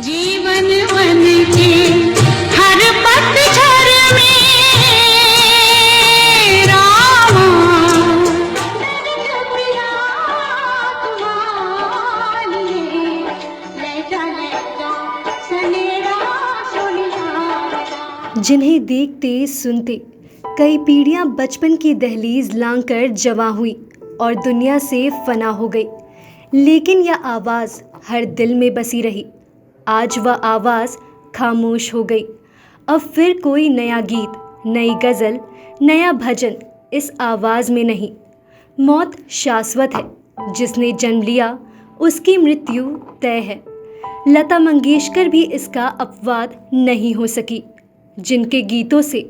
जीवन वन के हर पतझड़ में रामा जिन्हें देखते सुनते कई पीढ़ियां बचपन की दहलीज लांघकर जवां हुई और दुनिया से फना हो गई, लेकिन यह आवाज़ हर दिल में बसी रही। आज वह आवाज़ खामोश हो गई। अब फिर कोई नया गीत, नई गज़ल, नया भजन इस आवाज़ में नहीं। मौत शाश्वत है, जिसने जन्म लिया उसकी मृत्यु तय है। लता मंगेशकर भी इसका अपवाद नहीं हो सकी, जिनके गीतों से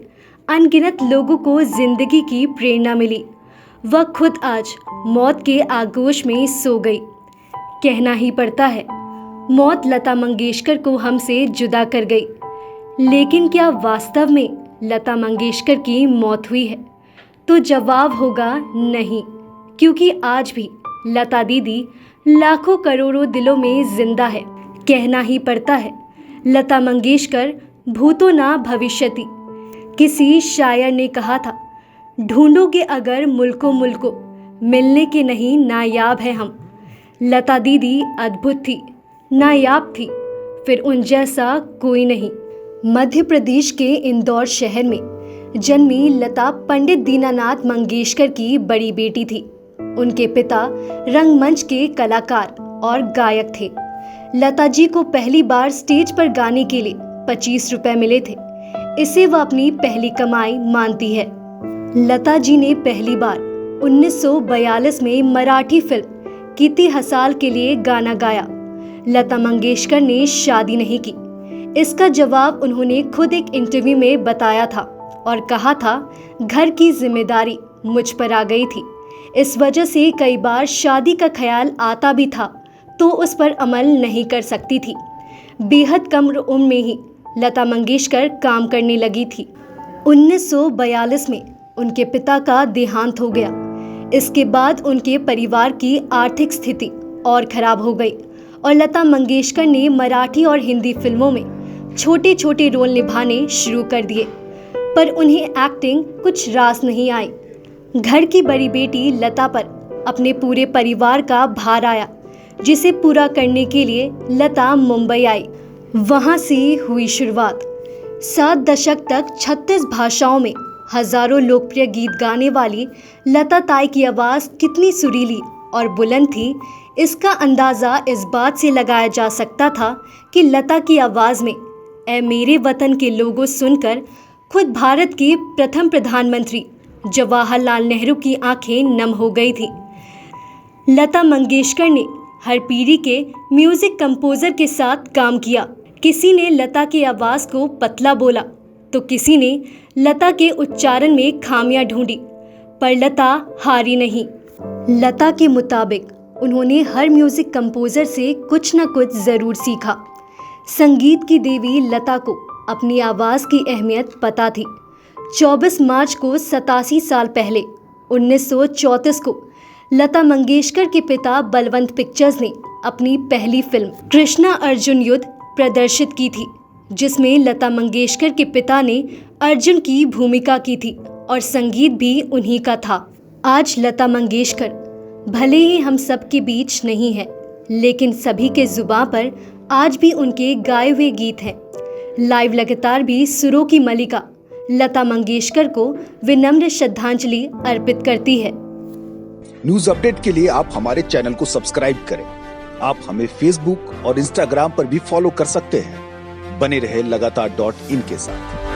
अनगिनत लोगों को जिंदगी की प्रेरणा मिली। वह खुद आज मौत के आगोश में सो गई। कहना ही पड़ता है, मौत लता मंगेशकर को हमसे जुदा कर गई। लेकिन क्या वास्तव में लता मंगेशकर की मौत हुई है? तो जवाब होगा नहीं, क्योंकि आज भी लता दीदी लाखों करोड़ों दिलों में जिंदा है। कहना ही पड़ता है, लता मंगेशकर भूतो ना भविष्यति। किसी शायर ने कहा था, ढूंढोगे अगर मुल्को मुल्को, मिलने के नहीं नायाब है हम। लता दीदी अद्भुत थी, नायाब थी, फिर उन जैसा कोई नहीं। मध्य प्रदेश के इंदौर शहर में जन्मी लता पंडित दीनानाथ मंगेशकर की बड़ी बेटी थी। उनके पिता रंगमंच के कलाकार और गायक थे। लता जी को पहली बार स्टेज पर गाने के लिए 25 रुपए मिले थे। इसे वह अपनी पहली कमाई मानती है। लता जी ने पहली बार 1942 में मराठी फिल्म कीर्ति हसाल के लिए गाना गाया। लता मंगेशकर ने शादी नहीं की। इसका जवाब उन्होंने खुद एक इंटरव्यू में बताया था और कहा था, घर की जिम्मेदारी मुझ पर आ गई थी। इस वजह से कई बार शादी का ख्याल आता भी था तो उस पर अमल नहीं कर सकती थी। बेहद कम उम्र में ही लता मंगेशकर काम करने लगी थी। 1942 में उनके पिता का देहांत हो गया। इसके बाद उनके परिवार की आर्थिक स्थिति और खराब हो गई और लता मंगेशकर ने मराठी और हिंदी फिल्मों में छोटे छोटे रोल निभाने शुरू कर दिए, पर उन्हें एक्टिंग कुछ रास नहीं आई। घर की बड़ी बेटी लता पर अपने पूरे परिवार का भार आया, जिसे पूरा करने के लिए लता मुंबई आई। वहां से हुई शुरुआत। 7 दशक तक 36 भाषाओं में हजारों लोकप्रिय गीत गाने वाली लता ताई की आवाज़ कितनी सुरीली और बुलंद थी, इसका अंदाज़ा इस बात से लगाया जा सकता था कि लता की आवाज़ में ए मेरे वतन के लोगों सुनकर खुद भारत के प्रथम प्रधानमंत्री जवाहरलाल नेहरू की आंखें नम हो गई थी। लता मंगेशकर ने हर पीढ़ी के म्यूजिक कंपोजर के साथ काम किया। किसी ने लता की आवाज़ को पतला बोला तो किसी ने लता के उच्चारण में खामियां ढूंढी, पर लता हारी नहीं। लता के मुताबिक उन्होंने हर म्यूजिक कंपोजर से कुछ न कुछ ज़रूर सीखा। संगीत की देवी लता को अपनी आवाज़ की अहमियत पता थी। 24 मार्च को 87 साल पहले 1934 को लता मंगेशकर के पिता बलवंत पिक्चर्स ने अपनी पहली फिल्म कृष्णा अर्जुन युद्ध प्रदर्शित की थी, जिसमें लता मंगेशकर के पिता ने अर्जुन की भूमिका की थी और संगीत भी उन्हीं का था। आज लता मंगेशकर भले ही हम सब के बीच नहीं है, लेकिन सभी के जुबां पर आज भी उनके गाए हुए गीत हैं। लाइव लगातार भी सुरों की मलिका लता मंगेशकर को विनम्र श्रद्धांजलि अर्पित करती है। न्यूज अपडेट के लिए आप हमारे चैनल को सब्सक्राइब करें। आप हमें फेसबुक और इंस्टाग्राम पर भी फॉलो कर सकते हैं। बने रहे लगातार.in के साथ।